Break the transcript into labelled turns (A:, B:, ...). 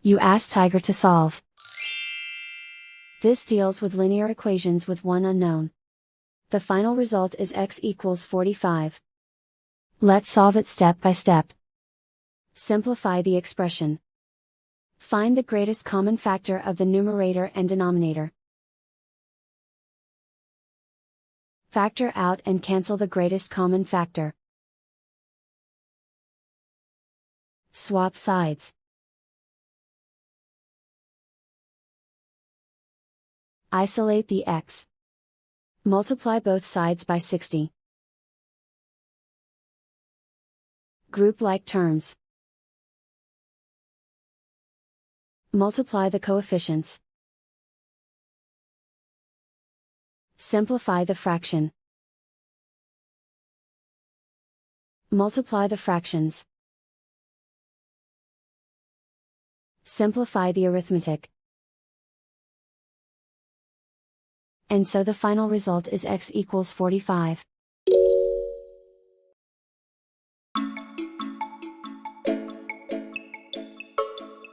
A: You ask Tiger to solve. This deals with linear equations with one unknown. The final result is x equals 45. Let's solve it step by step. Simplify the expression. Find the greatest common factor of the numerator and denominator. Factor out and cancel the greatest common factor. Swap sides. Isolate the x. Multiply both sides by 60. Group like terms. Multiply the coefficients. Simplify the fraction. Multiply the fractions. Simplify the arithmetic. And so the final result is x equals 45.